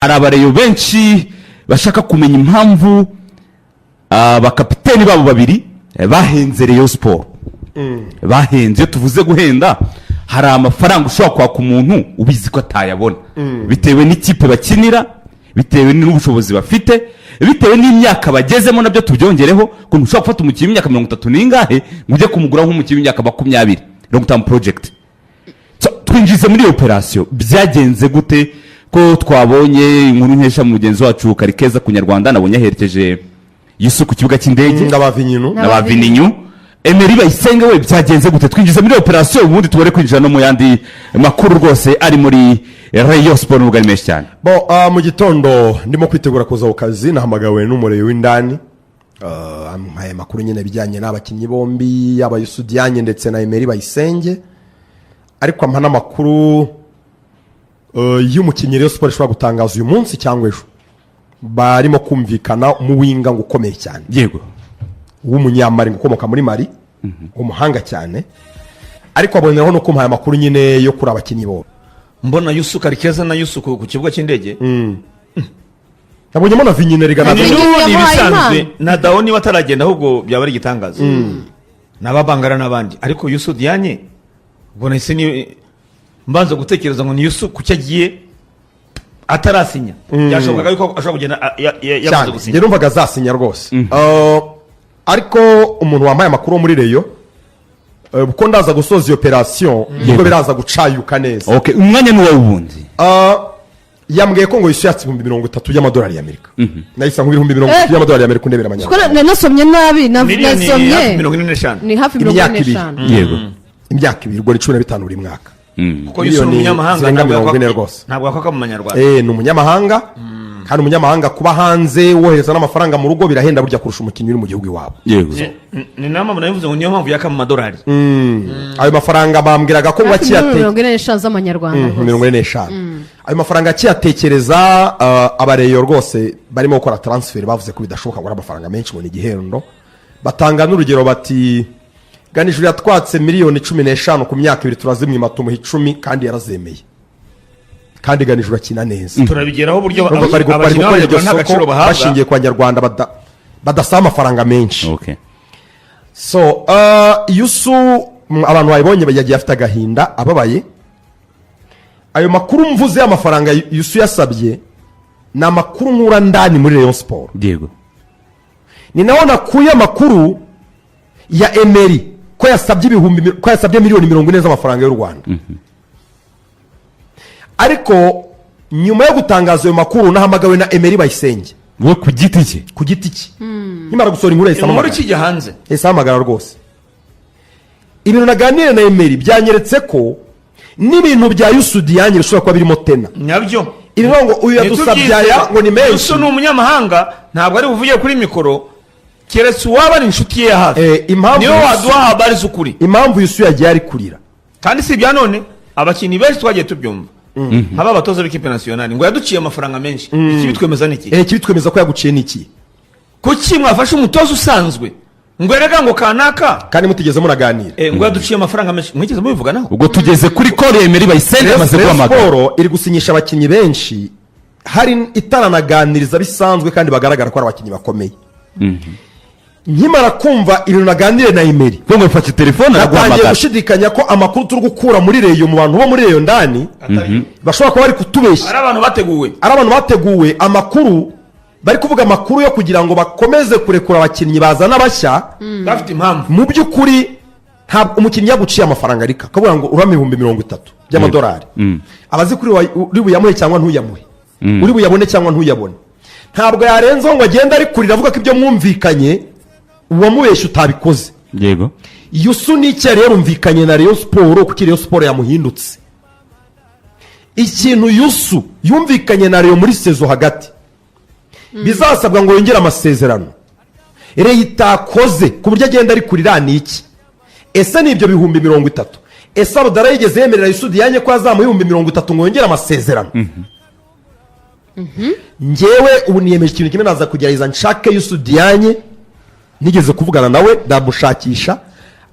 hari abareyo benshi bashaka kumenya impamvu abakapiteni babo babiri bahenze Rayon Sport. Bahenze, tuvuze guhenda, hari amafaranga ushobora kwaka umuntu ubizi ko atayabona bitewe n'ikipe bakinira, bitewe n'ubushobozi bafite, bitewe n'imyaka bagezemo, nabyo tubyongereho ko ushobora gufata umukinnyi w'imyaka 30 n'ingahe mujye kumugura nk'umukinnyi w'imyaka 20 long term project. Twinjize muri operation byagenze gute ko twabonye inkuru nkesha mu mugenzi wacu Karikeza kunyarwanda nabonye aherekeje Yusu ku kibuga cy'indege n'abavininyu Emery Bayisenge we byagenze gute? Twinjize muri operation ubundi tubore kwinjira no mu yandi makuru rwose ari muri Rayon Sport n'ubwo ari menshi cyane. Mu gitondo ndimo kwitegura kuza ku kazi nahamagawe n'umureye w'indani amuhaye makuru nyine bijyanye n'abakinnyi bombi yaba Yusu Dianye ndetse na Emery Bayisenge, ariko ampa n'amakuru y'umukinnyi Rayon Sport ishobora gutangaza uyu munsi cyangwa ejo. Barimo kumvikana mu winga ngo ukomeye cyane, yego, w'umunyamari ukomoka muri Mali, umuhanga cyane, ariko aboneraho no kumuhaye amakuru nyine yo kuri abakinnyi bo. Mbona Yusu Karikeza na Yusu ku kibuga cy'indege. Nabonyemo na Vinyine rigana ibisanzwe na Daoni bataragenda ahubwo byaba ari igitangaza. Nababangara nabandi, ariko Yusu Dianye ubona ise ni mbanza gutekereza ngo ni Yusu kucyagiye atarasinya. Yashobokaga yuko ashobora kugenda yabuze gusinya. Nge numvaga azasinya rwose. Ariko umuntu wambaye amakuru muri Rayon uko ndaza gusoza operation niko biraza gucayuka neza. Okay, umwanya ni wawubundi. Yambwiye ko ngo yishyatse $30,000 y'amadolari y'Amerika. Nahise ngo $30,000 y'amadolari y'Amerika ndebera amanyarwanda. Nasomye nabi nasomye. Ni hafi 45. Yego. Imyaka 2 ubwo 15 buri mwaka. Kuko Yusu umunyamahanga ntabwo akwaka mu manyarwanda. Ni umunyamahanga, kandi umunyamahanga kuba hanze wohereza n'amafaranga mu rugo birahenda burya kurusha umukinnyi uri mu gihugu iwabo. Yego. Ni nama munavuze ngo niyo mpamvu yaka mu madolari. Ayo mafaranga bambwiraga ko wakiyate 45 z'amanyarwanda. 45. Ayo mafaranga akiyatekereza abareyo rwose barimo gukora transfer bavuze ko bidashoboka ngo amafaranga menshi ngo ni igihendo. Batanga n'urugero bati Ganijuru yatwatse $15,000,000 ku myaka 2 turazimwima tumuha 10 kandi yarazemeye. Kandi Ganijuru akina neza. Turabigeraho buryo abanyarwanda bashingiye kwa Nyarwanda badasaba amafaranga menshi. Okay. So Yusu abantu bayibonye bagiye afite agahinda ababaye. Ayo makuru mvuze y'amafaranga Yusu yasabye na makuru nkura ndani muri Rayon Sport. Yego. Ni naho nakuye makuru ya Emery ko yasabye $40,000,000 z'amafaranga y'u Rwanda. Ariko nyuma yo gutangaza ayo makuru nahamagawe na Emery Bayisenge wo ku giti cye. Ku giti cye. Nimara gusora inkuru inkuru kijya hanze. Hamagara rwose. Ibintu naganire na Emery byanyeretse ko n'ibintu bya Yusu Dianye bishobora kuba birimo tena. Nyabyo. Ibintu ngo uyu yadusabyaya ngo ni menshi. Yusu ni umunyamahanga ntabwo ari buvuye kuri mikoro. Keretse waba ari inshuti ye hafi. Niyo waduha habari z'ukuri. Impamvu Yusu yagiye ari kurira. Kandi si bya none abakinnyi benshi twagiye tubyumva. Haba abatoza b'ikipe nationale ngo yaduciye amafaranga menshi. Iki bitwemeza niki? Iki bitwemeza ko yaguciye niki? Kuki mwafashe umutoza usanzwe ngo erega ngo kanaka kandi mutigeze muraganira. Ngo yaduciye amafaranga menshi. Mwigeze mubivuga naho? Ubwo tugeze kuri call Emery Bayisenge amaze guhamagara. Sport iri gusinyisha abakinnyi benshi hari itaranaganiriza bisanzwe kandi bagaragara ko ari abakinnyi bakomeye. Nkimara kumva ibintu naganire na Emery ngo mfate telefone natangiye gushidikanya ko amakuru turi gukura muri Rayon mu bantu bo muri Rayon ndani bashobora kuba bari kutubeshya. Ari abantu bateguwe amakuru bari kuvuga amakuru yo kugira ngo bakomeze kurekura abakinnyi bazana bashya bafite impamvu. Mu by'ukuri ntabwo umukinnyi yaguciye amafaranga ariko akavuga ngo urame $30,000 y'amadolari. Abazi kuri uri buyamuhe cyangwa ntuyamuhe, uri buyabone cyangwa ntuyabone, ntabwo yarenzaho ngo agenda ari kurira avuga ko ibyo mwumvikanye uwamubeshye utabikoze. Yego. Yusu n'icyo rero umvikanye na Rayon Sport kuko Rayon Sport yamuhindutse. Ikintu Yusu yumvikanye na Rayon muri sezo hagati bizasabwa ngo yongere amasezerano. Rayon itakoze ku buryo agenda ari kurira ni iki? Ese ni ibyo $30,000. Ese Abdara yigeze yemerera Yusu Dianye ko azamuha $30,000 ngo yongere amasezerano? Ngewe ubu niyemeje ikintu kimwe naza kugerageza nshake Yusu Dianye. Nigeze kuvugana nawe ndamushakisha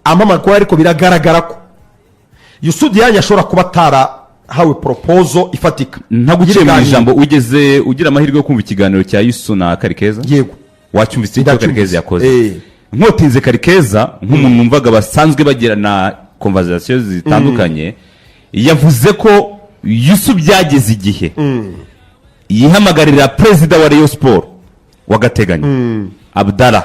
ampamagara ariko biragaragara ko Yusu Dianye ashobora kuba hawe proposal ifatika ntaguciye mu Y'ibiganiro. ijambo ugeze ugira amahirwe yo kumva ikiganiro cya Yusu na Karikeza yego wacyumvise icyo Ndacyumvise. Karikeza yakoze Eh. nkotinze Karikeza nk'umuntu numvaga basanzwe bagirana conversation zitandukanye yavuze ko Yusu byageze igihe yihamagarira perezida wa Rayon Sport w'agateganyo Abdallah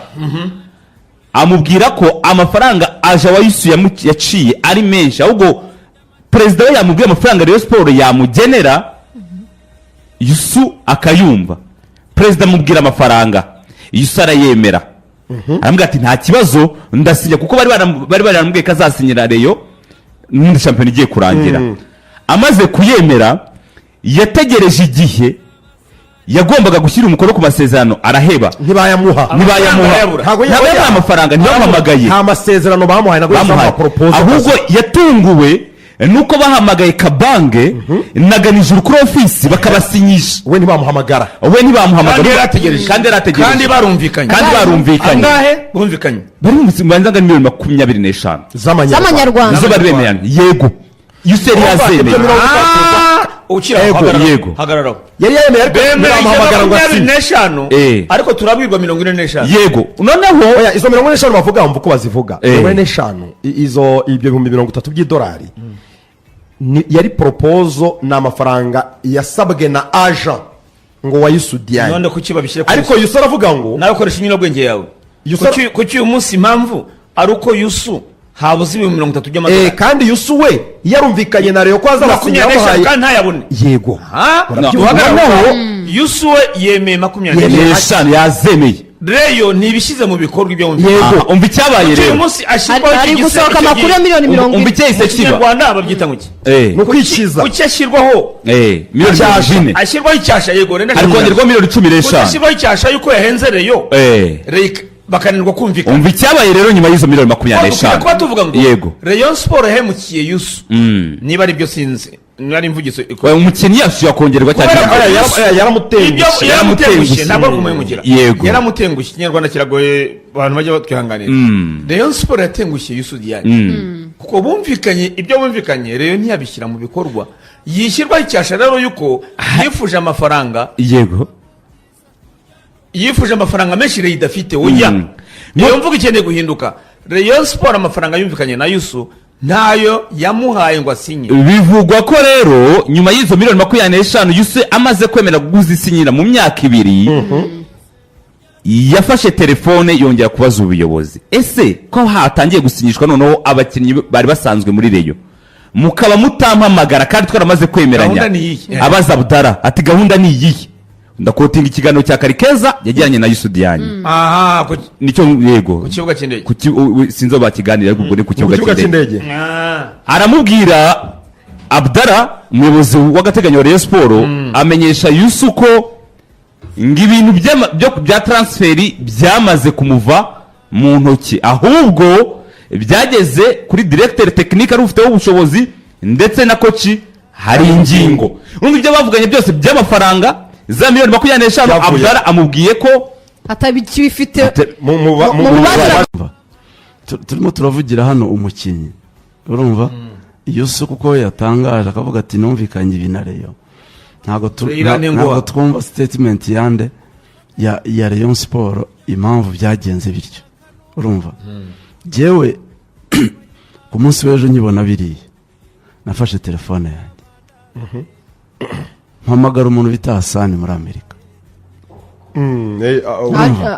amubwira ko amafaranga aje wa Yusu yaciye ari menshi ahubwo perezida we yamubwiye amafaranga Rayon Sport yamugenera Yusu akayumva perezida amubwira amafaranga Yusu arayemera aramubwira ati nta kibazo ndasinya kuko bari baramubwiye ko azasinyira Rayon n'indi shampiyona igiye kurangira amaze kuyemera yategereje igihe yagombaga gushyira umukono ku masezerano araheba ntibayamuha Ntabwo ntabwo yamuha amafaranga ntibamuhamagaye nta masezerano bamuhaye ntabwo bamuhaye ahubwo yatunguwe nuko bahamagaye Kabange na Ganijuru kuri ofisi bakabasinyisha we ntibamuhamagara we ntibamuhamagara Kandi yarategereje. kandi barumvikanye angahe bumvikanye bari mu banzaga miliyoni 25 z'amanyarwanda nizo bari bemeranye yego Yuseri yazemeye yego. hagararaho yari yemeye ariko bemeranyije ntibamuhamagara ngo asinye 25 ariko turabwirwa 45 yego noneho oya izo 45 bavuga mvuga uko bazivuga Eh. 45 izo ibyo 30,000 by'idolari yari proposal ni amafaranga yasabwe na agent ngo wa Yusu Diagne none kuki babishyire ku ariko Yusu aravuga ngo nawe koresha inyurabwenge yawe kuki uyu munsi impamvu ari uko Yusu habuze 30,000 by'amadolari kandi Yusu we yarumvikanye na Rayon ko azabasinyira 25 kandi ntayabone yego noneho Yusu we yemeye 25 yazemeye Rayon ntibishyize mu bikorwa ibyo wumva Yego. umva icyabaye uyu rero munsi ashyirwaho hari iki gusohoka amakuru ya miliyoni 20 umva icyahise mu kiba kinyarwanda babyita ngo iki ni ukwikiza kuki ashyirwaho miliyoni Icyasha. 4 ashyirwaho icyasha yego renda ari kongerwa miliyoni 15 kuki ashyirwaho icyasha yuko yahenze Rayon bakananirwa kumvikana umva icyabaye rero nyuma y'izo miliyoni ukwiye kuba 25 tuvuga ngo yego Rayon Sport yahemukiye Yusu niba ari byo sinzi niba ari imvugiso umukinnyi yashyuye kongerwa cyane yaramutengushye yaramutengushye ntabwo ari kumwimukira Yego. yaramutengushye ikinyarwanda kiragoye abantu bajya batwihanganira Rayon Sport yatengushye Yusu Diagne kuko bumvikanye ibyo bumvikanye Rayon ntiyabishyira mu bikorwa yishyirwaho icyasha rero yuko yifuje amafaranga menshi Rayon idafite oya niyo mvuga ikeneye guhinduka Rayon Sport amafaranga yumvikanye na Yusu ntayo yamuhaye ngo asinye bivugwa ko rero nyuma y'izo miliyoni 25 Yusu amaze kwemera kuguza isinyira mu myaka 2 yafashe telefone yongera kubaza ubuyobozi ese ko hatangiye gusinyishwa noneho abakinnyi bari basanzwe muri Rayon mukaba mutampamagara kandi twaramaze kwemeranya Gahunda ni iyihe? abaza Abdallah ati gahunda ni iyihe ndakotinga ikiganiro cya Karikeza yajyanye na Yusu Diagne aha nicyo yego ku kibuga cy'indege sinzo bakiganira ariko ubwo ni ku ku kibuga kibuga cy'indege cy'indege aramubwira Abdallah umuyobozi w'agateganyo wa Rayon Sport amenyesha Yusu ko ngibintu bya transferi byamaze kumuva mu ntoki ahubwo byageze kuri directeur technique ari ufite ubushobozi ndetse na koci hari ingingo urumva ibyo bavuganye byose by'amafaranga za miliyoni 25 Abdallah amubwiye ko atabikibifite turimo turavugira hano umukinnyi urumva Yusu kuko yatangaje akavuga ati numvikanye ibi na Rayon ntabwo twumva statement yande ya Rayon Sport impamvu byagenze bityo urumva jewe ku munsi w'ejo nkibona biriya nafashe telefone yanjye mpamagara umuntu bita Hasani muri Amerika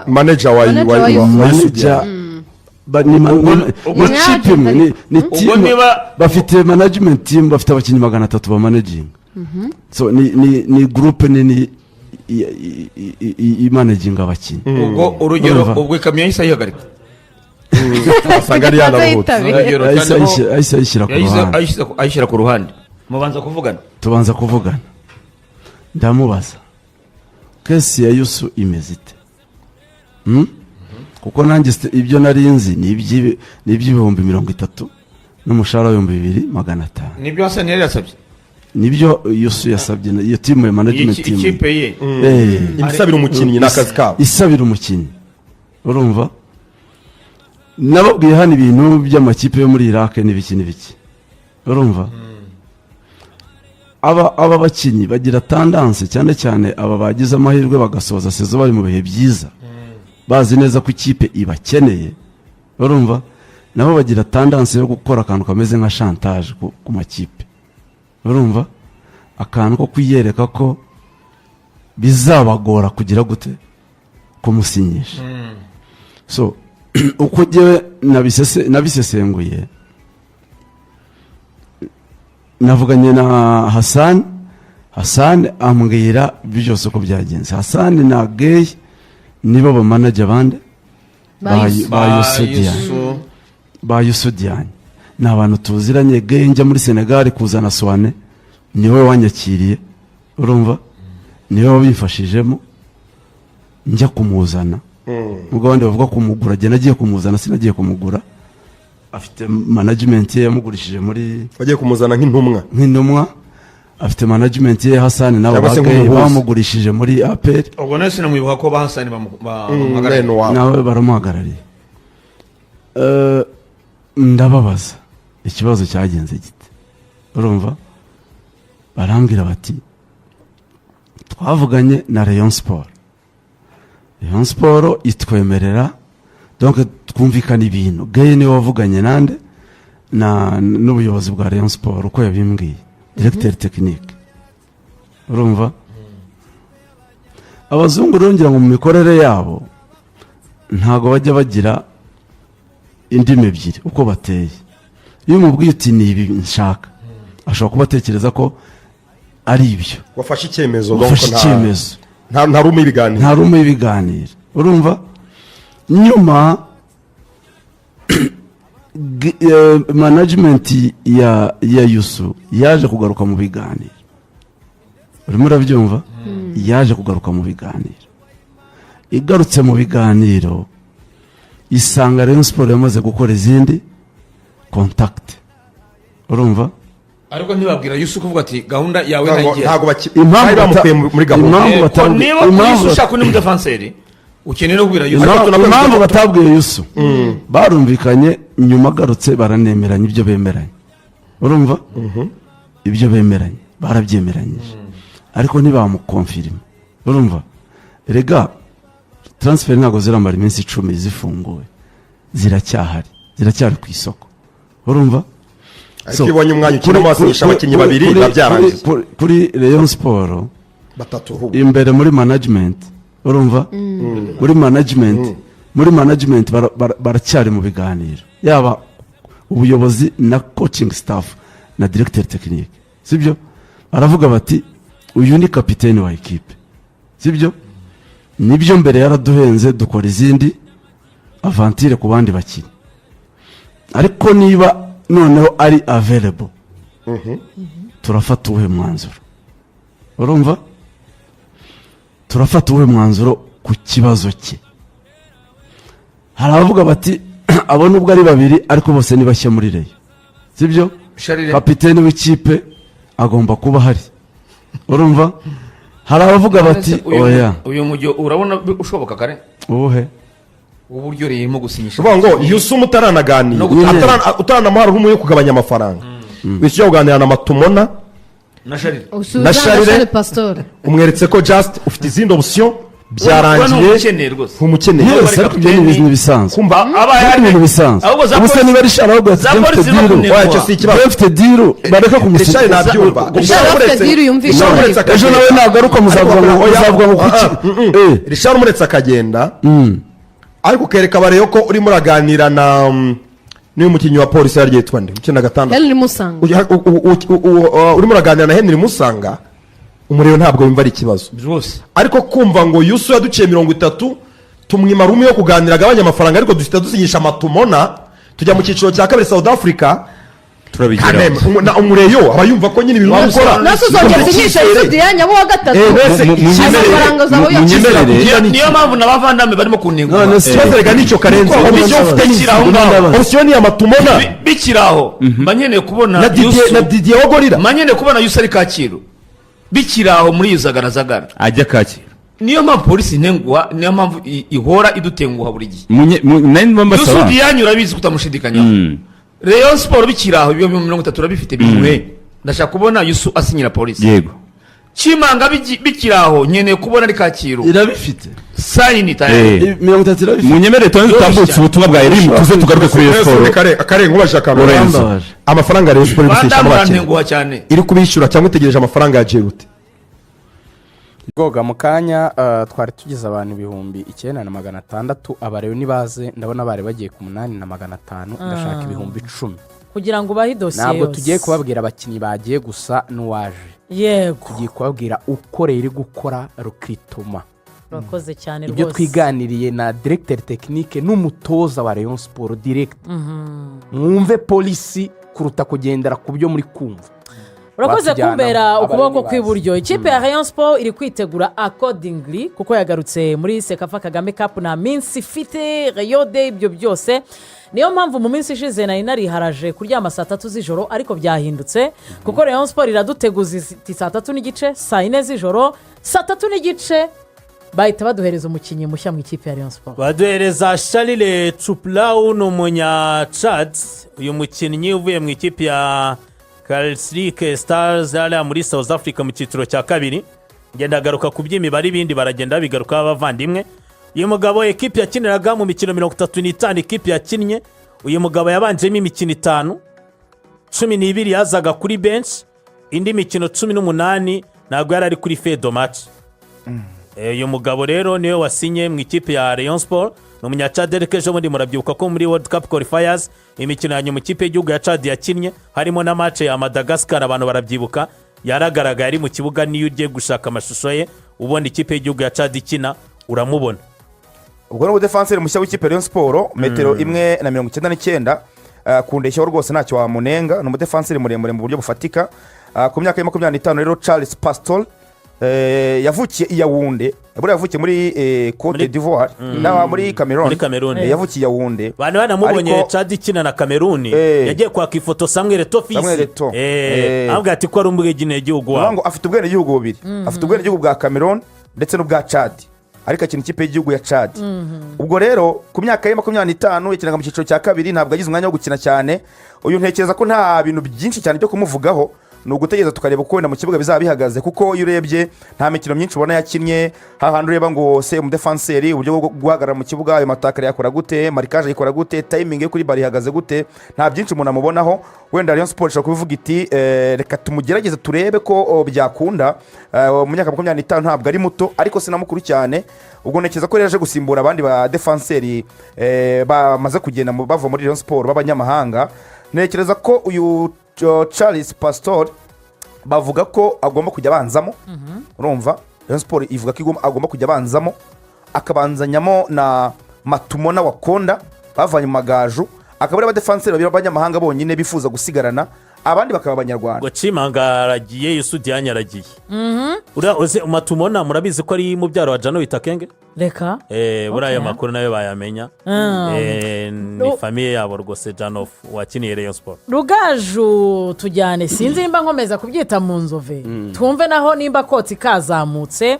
manager wa ni team bafite management team bafite abakinnyi 300 ba managing so ni group nini managing abakinnyi ubwo urugero ubwo ikamyo yahise ayihagarika asanga ari yanarutse ayishyira ku ruhande tubanza kuvugana ndamubaza kesi ya Yusu imeze ite kuko nanjye ibyo nari nzi ni iby'ibihumbi 30 n'umushahara w'2,500 nibyo Hassan yari yasabye nibyo Yusu yasabye iyo team ya management team ikipe ye ibisabira umukinnyi n'akazi kabo isabira umukinnyi urumva nababwiye hano ibintu by'amakipe yo muri Iraq n'ibiki urumva aba bakinnyi bagira tandanse cyane cyane aba bagize amahirwe bagasoza sezo bari mu bihe byiza bazi neza ko ikipe ibakeneye urumva nabo bagira tandanse yo gukora akantu kameze nka chantage ku makipe urumva akantu ko kwiyereka ko bizabagora kugira gute kumusinyisha so uko jyewe nabisesenguye navuganye na Hassan ambwira byose uko byagenze. Hassan na Gay nibo bamanager bande ba Yusudiane ni abantu tuziranye. Gay njya muri Senegal kuzana Swane niwe wanyakiriye urumva niwe wabifashijemo njya kumuzana ubwo abandi bavuga kumugura jye nagiye kumuzana sinagiye kumugura afite management ye yamugurishije muri bagiye kumuzana nk'intumwa afite management ye Hassan nabo bamugurishije muri APR ubwo nese namwibuka ko ba Hassan nawe baramuhagarariye ndababaza ikibazo cyagenze gite urumva barambwira bati twavuganye na Rayon Sport itwemerera donc twumvikana ibintu. Gay niwe wavuganye nande n'ubuyobozi bwa Rayon Sport uko yabimbwiye directeur technique urumva abazungu rongera mu mikorere yabo ntago bajya bagira indimi ebyiri uko bateye. Iyo umubwiye uti ni ibi nshaka ashobora kuba atekereza ko ari ibyo wafashe icyemezo nta rume ibiganiro urumva nyuma management ya Yusu yaje kugaruka mu biganiro urimo urabyumva yaje kugaruka mu biganiro igarutse mu biganiro isanga Rayon Sport yamaze gukora izindi contact urumva ariko ntibabwira Yusu kuvuga ati gahunda yawe ntago bamukuye muri gahunda niba Yusu ushaka ni umudefanseri ukeneye no kubwira Yusu impamvu batabwiye Yusu barumvikanye nyuma agarutse baranemeranya ibyo bemeranye urumva ibyo bemeranye barabyemeranyije ariko ntibamukonfirima urumva rega transfer ntago ziramara iminsi 10 zifunguwe ziracyari ku isoko urumva ariko ibonye umwanya ukina basinyisha abakinnyi babiri babyarangiza kuri Rayon Sport batatu imbere muri management urumva muri management baracyari mu biganiro yaba ubuyobozi na coaching staff na directeur technique sibyo aravuga bati uyu ni kapiteni wa equipe sibyo nibyo mbere yaraduhenze dukora izindi aventure ku bandi bakiri ariko niba noneho ari available turafata uwe mwanzuro urumva turafata uwe mwanzuro ku kibazo cye. Hari abavuga bati abo nubwo ari babiri ariko bose ni bashya muri Rayon sibyo kapiteni w'ikipe agomba kuba hari urumva hari abavuga bati oya uyu mujyo urabona ushoboka kare ubuhe uburyo rero gusinyisha ngo Yusu mutaranaganira utaranamuhara nk'umuyo kugabanya amafaranga wishyura kuganira na Matumona na Charire Pastor umweretse ko just ufite izindi option byarangiye umukeneye ariko ibyo ni ibintu bisanzwe kumva abaye ari ibintu bisanzwe ubuse niba rishara ahubwo ati dufite deal bareka kumushyira nabyumva ejo nawe nagaruka muzavuga ngo kuki rishara umuretse akagenda ariko kereka bareyo ko urimo uraganira na niyo mukinyi wa polisi yaryo yitwa nde mukina gatandatu Henry Musanga urimo uraganira na Henry Musanga umuriro ntabwo wimva ari ikibazo ariko kumva ngo Yusu yaduciye 30 tumwima rume yo kuganira agabanya amafaranga ariko dufite dusinyisha Matumona tujya mu cyiciro cya kabiri South Africa turabigeraho na umureyo aba yumva ko nyine ibintu bakora nasuzongera sinyisha Yusudiane abo wa gatatu amafaranga zabo yaciye niyo mpamvu n'abavandame barimo kunenga none sozerega nicyo karenze ubyo ufite kiraho option ya Matumona bikiraho manyeneye kubona na Didier Ogorira manyeneye kubona Yusu ari Kacyiru bikiraho muri Yuzaganazagara ajya Kacyiru niyo mpamvu polisi ntengwa niyo mpamvu ihora idutenguha buri gihe Yusudiane urabizi kutamushidikanya Rayon Sport bikiraho ibyo 30 urabifite bimuhe ndashaka kubona Yusu asinyira polisi yego Chimanga bikiri aho nkeneye kubona ari Kacyiru irabifite sayini tayari 30 irabifite munyemere tubanze tutambutse ubutumwa bwa Elim tuze tugaruke kuri Rayon Sport kare nkubashaka Lorenzo. amafaranga Rayon Sport ibishyura Banda abakinnyi murantenguha cyane iri kubishyura cyangwa utegereje amafaranga ya Jerute Goga mu kanya twari tugize abantu 9,600 abareyo nibaze ndabona bari bagiye ku 8,500 ndashaka 10,000 kugira ngo bahe dosiye ntabwo yose. tugiye kubabwira abakinnyi bagiye gusa n'uwaje yego tugiye kubabwira uko rero iri gukora rukituma urakoze cyane ibyo rwose twiganiriye na directeur technique n'umutoza wa Rayon Sport direct mwumve polisi kuruta kugendera ku byo muri kumva urakoze batujyana kumbera abareyo ukuboko nibaze. kw'iburyo ikipe ya Rayon Sport iri kwitegura accordingly kuko yagarutse muri Sekafa Kagame Cup na minsi ifite Rayon Day ibyo byose niyo mpamvu mu minsi ishize nari nariharaje kuryama saa 3 z'ijoro ariko byahindutse kuko Rayon Sport iraduteguza iti saa 3 n'igice saa 4 z'ijoro saa 3 n'igice bahita baduhereza umukinnyi mushya mu ikipe ya Rayon Sport baduhereza Charles Tuplau ni umunya Chad uyu mukinnyi uvuye mu ikipe ya Karlsruhe Stars hariya muri South Africa mu cyiciro cya kabiri ngenda agaruka ku by'imibare ibindi baragenda bigaruka abavandimwe uyu mugabo ekipi yakiniraga mu mikino 35 ekipi yakinnye uyu mugabo yabanjemo imikino 5 12 yazaga kuri bench indi mikino 18 ntabwo yari ari kuri fedo match uyu mugabo rero niwe wasinye mu ikipe ya Rayon Sport ni umunyacadere kejo bundi murabyibuka ko muri World Cup Qualifiers imikino ya nyuma ikipe y'igihugu ya Chad yakinnye harimo na match ya Madagascar abantu barabyibuka yaragaragaye ari mu kibuga niyo ugiye gushaka amashusho ye ubona ikipe y'igihugu ya Chad ikina uramubona ubwo ni umudefanseri mushya w'ikipe ya Rayon Sport metero 1.99 ku ndeshyo rwose ntacyo wamunenga ni umudefanseri muremure mu buryo bufatika ku myaka ya 25 rero Charles Pastol yavukiye i Yaounde buriya yavukiye muri Cote d'Ivoire n'aba muri Cameroon yavukiye i Yaounde bana banamubonye Chad ikina na Cameroon yagiye kwaka ifoto Samuel Eto'o avuga ati ko ari umugene w'igihugu wawe ngo afite ubwene gihugu bubiri afite ubwene gihugu bwa Cameroon ndetse n'ubwa Chad ariko akina ikipe y'igihugu ya Chad ubwo rero ku myaka ya 25 yakinaga mu cyiciro cya kabiri ntabwo agize umwanya wo gukina cyane uyu ntekereza ko nta bintu byinshi cyane byo kumuvugaho ni ugutegereza tukareba uko wenda mu kibuga bizaba bihagaze kuko iyo urebye nta mikino myinshi ubona yakinnye hahandi ureba ngo se umudefanseri uburyo bwo guhagarara mu kibuga ayo matakare yakora gute marikage yikora gute timing yo kuri bari ihagaze gute nta byinshi umuntu amubonaho wenda Rayon Sport ishobora kubivuga iti reka tumugerageze turebe ko byakunda mu myaka 25 ntabwo ari muto ariko sinamukuru cyane ubwo ntekereza ko yaje gusimbura abandi ba defanseri bamaze kugenda bava muri Rayon Sport b'abanyamahanga ntekereza ko uyu Charles Pastor bavuga ko agomba kujya abanzamo urumva Rayon Sport ivuga ko agomba kujya abanzamo akabanzanyamo na Matumona Wakonda bavanye mu magaju akaba ari abadefanseri babiri b'abanyamahanga bonyine bifuza gusigarana abandi bakaba abanyarwanda ngo Chimanga aragiye Yusu Dianya aragiye uriya Matumona murabizi ko ari mubyaro wa Jano Witakenge reka buriya makuru nayo bayamenya ni famiye yabo rwose Janof wakiniye Rayon Sport Rugaju tujyane sinzi nimba nkomeza kubyita mu nzove twumve naho nimba kotsi kazamutse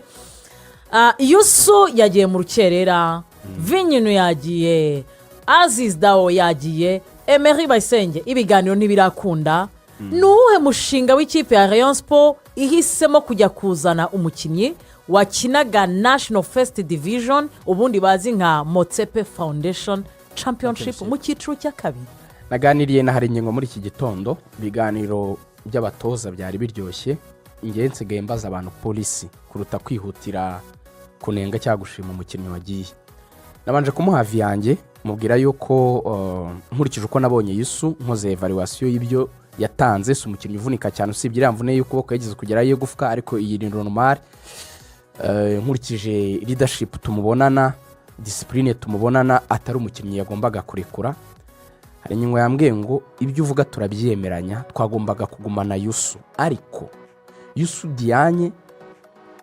Yusu yagiye mu rukerera Vinyinu yagiye Aziz Dao yagiye Emery Bayisenge ibiganiro ntibirakunda nuwuhe mushinga w'ikipe ya Rayon Sport ihisemo kujya kuzana umukinnyi wakinaga National First Division ubundi bazi nka Motsepe Foundation Championship mu cyiciro cya kabiri naganiriye na hari ingingo muri iki gitondo ibiganiro by'abatoza byari biryoshye ingenzi gembaza abantu polisi kuruta kwihutira kunenga cyangwa gushima umukinnyi wagiye nabanje kumuha viyange mubwira yuko nkurikije uko nabonye Yusu nkoze evaluation y'ibyo yatanze si umukinnyi uvunika cyane usibye iriya mvune y'ukuboko yageze kugerayo yo gufwa ariko iyi ni normal nkurikije leadership tumubonana discipline tumubonana atari umukinnyi yagombaga kurekura hari nyingo yambwiye ngo ibyo uvuga turabyemeranya twagombaga kugumana Yusu ariko Yusu Dianye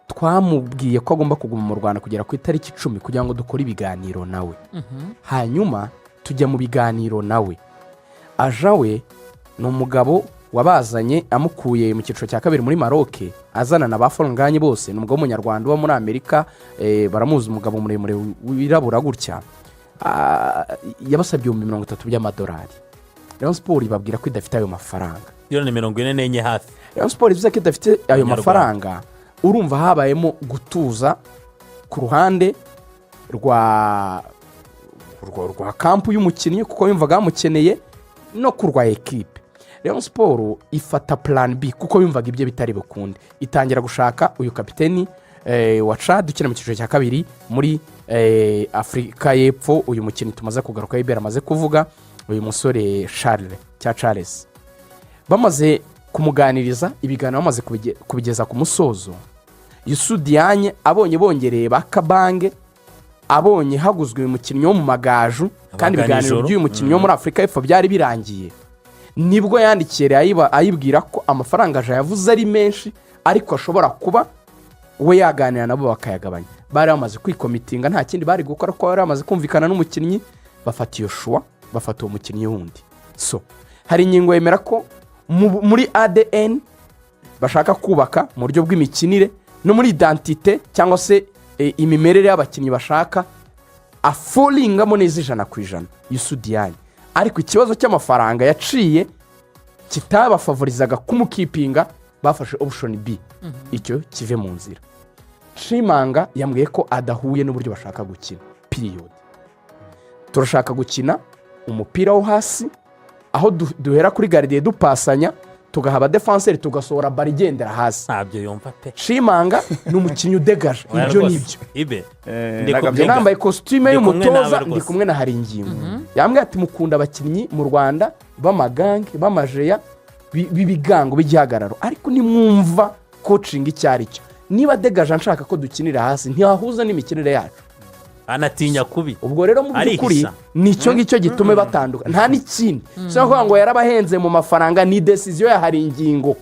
twamubwiye ko agomba kuguma mu Rwanda kugera ku itariki 10 kugira ngo dukore ibiganiro nawe hanyuma tujya mu biganiro nawe ajawe ni umugabo wabazanye amukuye mu cyiciro cya kabiri muri Maroc azana na bafolnganye bose ni umugabo w'umunyarwanda wo muri Amerika baramuzi umugabo muremure wirabura gutya yabasabye $30,000 Rayon Sport ibabwira ko idafite ayo mafaranga miliyoni 44 hafi. Rayon Sport ivuze ko idafite ayo Abanyarwanda. mafaranga urumva habayemo gutuza ku ruhande rwa kampu y'umukinnyi kuko yumvaga bamukeneye no ku rwa ekipe. Rayon Sport ifata plan B kuko yumvaga ibyo bitari bukunde, itangira gushaka uyu kapiteni wa Chad ukina mu cyiciro cya kabiri muri Afurika y'Epfo. Uyu mukinnyi tumaze kugaruka Ibera amaze kuvuga, uyu musore Charles bamaze kumuganiriza, ibiganiro bamaze kubigeza ku musozo. Youssou Diagne abonye bongereye bakabange, abonye haguzwe umukinnyi wo mu magaju kandi ibiganiro by'uyu mukinnyi wo muri Afurika y'Epfo byari birangiye, nibwo yandikiye ayibwira ko amafaranga aje yavuze ari menshi ariko ashobora kuba we yaganira nabo bakayagabanya. Bari bamaze kwikomitinga, nta kindi bari gukora ko bari bamaze kumvikana n'umukinnyi, bafata iyo shuwa, bafata uwo mukinnyi wundi. So hari ingingo yemera ko muri ADN bashaka kubaka mu buryo bw'imikinire no muri identite cyangwa se imimerere y'abakinnyi bashaka afolingamo neza 100% Youssou Diagne. Ariko ikibazo cy'amafaranga yaciye kitabafavorizaga kumukipinga, bafashe option B, icyo kive mu nzira. Chimanga yambwiye ko adahuye n'uburyo bashaka gukina period. Turashaka gukina umupira wo hasi aho duhera kuri gardien dupasanya tugahaba defenseur tugasohora bari gendera hasi. Ntabyo yumva pe. Chimanga n'umukinnyi udegaje ibyo nibyo. Ibe Nambaye costume y'umutoza ndi kumwe na Haringingo. Yambwiye ati mukunda abakinnyi mu Rwanda b'amagange b'amajeya bibigango b'igihagararo, ariko nimwumva coaching icyari cyo. Niba degaje nshaka ko dukinira hasi ntihahuza n'imikinire yacu, anatinya kubi. Ubwo rero mu by'ukuri nicyo ngicyo gitume batandukana, nta n'ikindi. So kuvuga ngo yarabahenze mu mafaranga, ni decision ya Haringingo,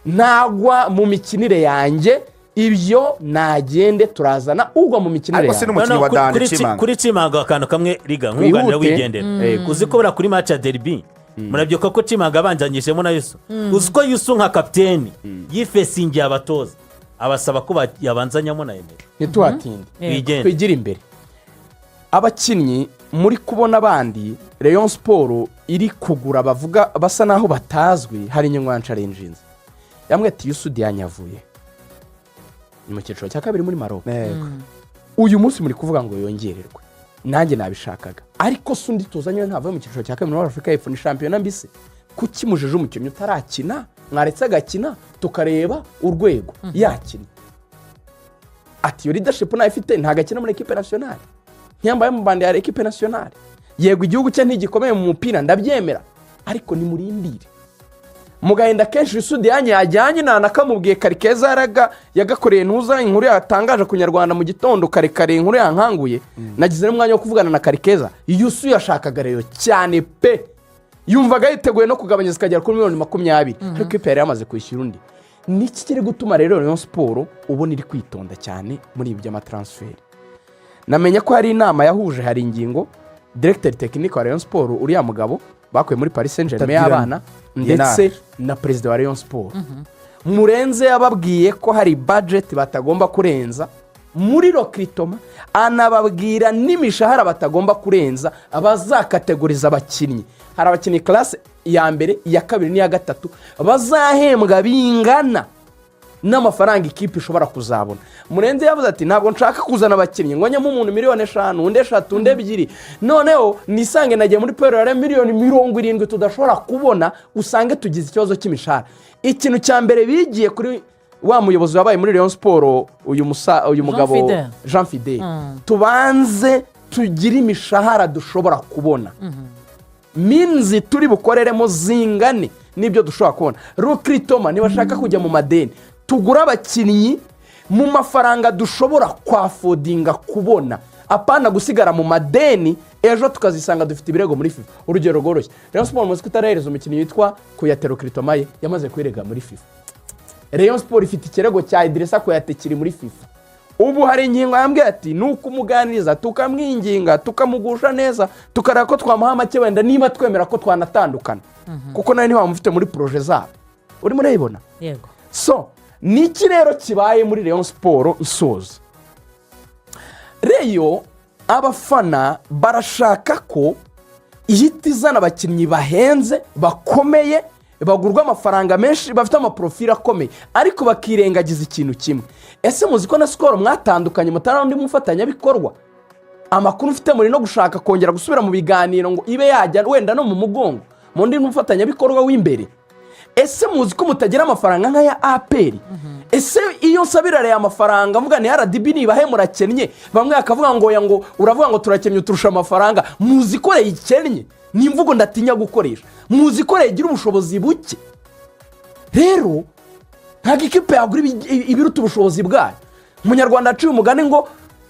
ntagwa mu mikinire yanjye, ibyo nagende turazana ugwa mu mikinire yanjye. Kuri Chimanga akantu kamwe riga nkunganira wigendera, uzi ko bura kuri match ya derby murabyoka ko Chimanga abanjanyijemo na Youssou. Uzi ko Youssou nka kapiteni yifesingiye abatoza abasaba ko yabanzanyamo na Emery. Ntituhatinde twigira imbere abakinnyi muri kubona abandi. Rayon Sport iri kugura bavuga basa naho batazwi. Hari inyungu challenges yamwe ati Youssou Diagne yavuye mu cyiciro cya kabiri muri Maroc. Uyu munsi muri kuvuga ngo yongererwe, nanjye nabishakaga, ariko sundi tuzanye ntava mu cyiciro cya kabiri muri Afurika y'Epfo ni championnat mbise. Kuki mujeje umukinnyi utarakina mwaretse agakina tukareba urwego yakina? Ati yo leadership nayo ifite nta gakina muri equipe nationale, ntiyambaye mu bande ya equipe nationale. Yego igihugu cye ntigikomeye mu mupira ndabyemera, ariko ni murindire mugahenda kenshi. Youssou Diagne yajyanye nakamubwiye Karikeza yagakoreye ntuza inkuru yatangaje ku Nyarwanda mu gitondo kare inkuru yankanguye. Nagize n'umwanya wo kuvugana na Karikeza. Youssou yashakaga rero cyane pe, yumvaga yiteguye no kugabanya zikagera kuri 20,000, ariko ipe yari yamaze kwishyura undi. Niki kiri gutuma rero Rayon Sport ubona iri kwitonda cyane muri ibi by'amatransfer? Namenye ko hari inama yahuje Haringingo, directeur technique wa Rayon Sport, uriya mugabo bakuye muri Paris Saint-Germain y'abana, ndetse na president wa Rayon Sport. Murenze yababwiye ko hari budget batagomba kurenza muri recruitment, anababwira n'imishahara batagomba kurenza abazakategoriza abakinnyi. Hari abakinnyi classe ya mbere, ya kabiri n'iya gatatu bazahembwa bingana n'amafaranga ikipe ishobora kuzabona. Murenze yavuze ati ntabwo nshaka kuzana abakinnyi ngo nyemo umuntu 5,000,000 undi 3 undi 2, noneho nisange nagiye muri payroll ya 70,000,000 tudashobora kubona, usange tugize ikibazo cy'imishahara. Ikintu cya mbere bigiye kuri wa muyobozi wabaye muri Rayon Sport uyu mugabo Jean Fidel, tubanze tugire imishahara dushobora kubona, minzi turi bukoreremo zingane nibyo dushobora kubona. Recruitment nibashaka kujya mu madeni, tugura abakinnyi mu mafaranga dushobora kwafodinga kubona, apana gusigara mu madeni ejo tukazisanga dufite ibirego muri FIFA. Urugero rworoshye, Rayon Sport muzi kutarehereza umukinnyi witwa Kuyate Recruitment yamaze kwirega muri FIFA. Rayon Sport ifite ikirego cya Idrissa Kuyate kiri muri FIFA. Ubu hari ingingo yambwiye ati nuko umuganiriza tukamwinginga tukamugusha neza tukareba ko twamuha make wenda niba twemera ko twanatandukana, kuko nawe niba mufite muri projet zabo urimo urayibona. Yego. So niki rero kibaye muri Rayon Sport nsoza? Reyo abafana barashaka ko ihita izana abakinnyi bahenze bakomeye bagurwa amafaranga menshi bafite amaprofili akomeye ariko bakirengagiza ikintu kimwe. Ese muzi ko na Skol mwatandukanye mutari undi mufatanyabikorwa? Amakuru mfite muri no gushaka kongera gusubira mu biganiro ngo ibe yajya wenda no mu mugongo mu ndi mufatanyabikorwa w'imbere. Ese muzi ko mutagira amafaranga nk'aya APR? Ese iyo nsabirare amafaranga mvuga ni RDB nibahe murakennye, bamwe akavuga ngo uravuga ngo turakennye uturusha amafaranga, muzi ko yikennye ni imvugo ndatinya gukoresha, muzi ko regira ubushobozi buke. Rero ntabwo ikipe yagura ibiruta ubushobozi bwayo. Umunyarwanda aciye umugani ngo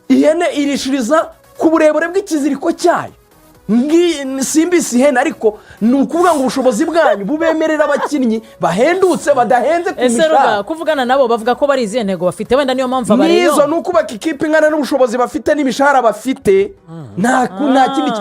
ihene irishiriza ku burebure bw'ikiziriko cyayo. Simbisi ihene, ariko ni ukuvuga ngo ubushobozi bwanyu bubemerera abakinnyi bahendutse badahenze ku mishahara. Ese kuvugana nabo bavuga ko bari izihe ntego bafite, wenda niyo mpamvu abariyo nizo ni ukubaka ikipe ingana n'ubushobozi bafite n'imishahara bafite. Nta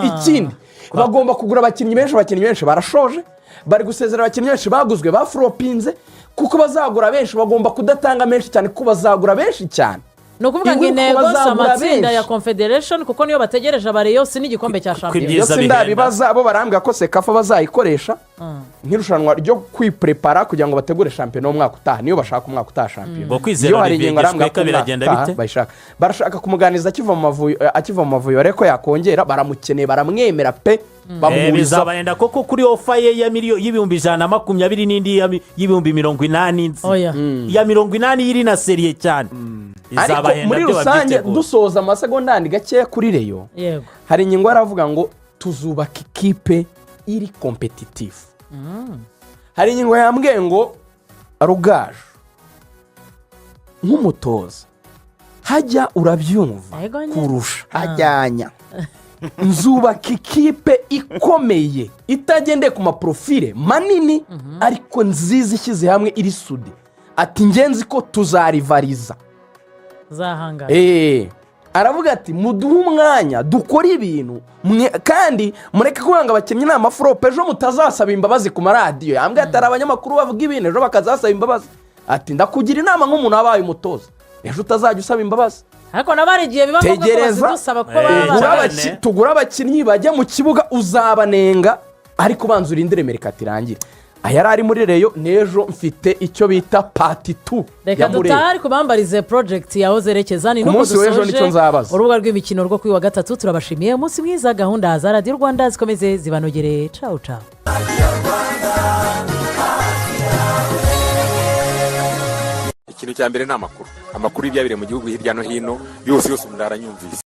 ikindi bagomba kugura abakinnyi benshi barashoje, bari gusezera abakinnyi benshi baguzwe bafuropinze, kuko bazagura benshi bagomba kudatanga menshi cyane kuko bazagura benshi cyane. ni ukuvuga ngo intego si amatsinda ya confederation kuko niyo bategereje abariyo si n'igikombe cya shampiyona. iyo si ndabibaza bo barambwira ko sekafa bazayikoresha nk'irushanwa ryo kwiprepara kugira ngo bategure shampiyona umwaka utaha, niyo bashaka umwaka utaha shampiyona. iyo hari ingingo arambwira ko biragenda bite barashaka kumuganiza akiva mu mavuyo ariko yakongera baramukeneye baramwemera pe bamuhuriza. bizabayenda koko kuri ofa ye y'ibihumbi 120 n'indi y'ibihumbi 80 ya 80 iri na seriye cyane. Ariko muri rusange dusoza amasegondani gakeya kuri reyo hari ingingo yaravuga ngo tuzubaka ikipe iri kompetitifu. hari ingingo yambwiye ngo Rugaju nk'umutoza hajya urabyumva kurusha hajyanya nzubaka ikipe ikomeye itagendeye ku maprofile manini ariko nziza ishyize hamwe iri sudi. ati ngenzi ko tuzarivariza zahangana. Aravuga ati muduhe umwanya dukora ibintu kandi mureke kubanga abakinnyi ni amafurope ejo mutazasaba imbabazi ku maradiyo. Yambwiye ati hari abanyamakuru bavuga ibintu ejo bakazasaba imbabazi. Ati ndakugira inama nk'umuntu wabaye umutoza ejo utazajya usaba imbabazi. ariko nabari igihe biba ngombwa ko bazidusaba ko baba tugura abakinnyi bajya mu kibuga uzabanenga ariko banza urindire merikati irangire. ayari ari muri reyo n'ejo mfite icyo bita pati 2 reka dutari kubambarize project yaho zerekeza ni nuko dusoje urubuga rw'imikino rwo kuri wa gatatu. turabashimiye umunsi mwiza. gahunda za Radio Rwanda zikomeze zibanogereye. ciao ciao. ikintu cya mbere ni amakuru y'ibyabereye mu gihugu hirya no hino yose umuntu aranyumvise.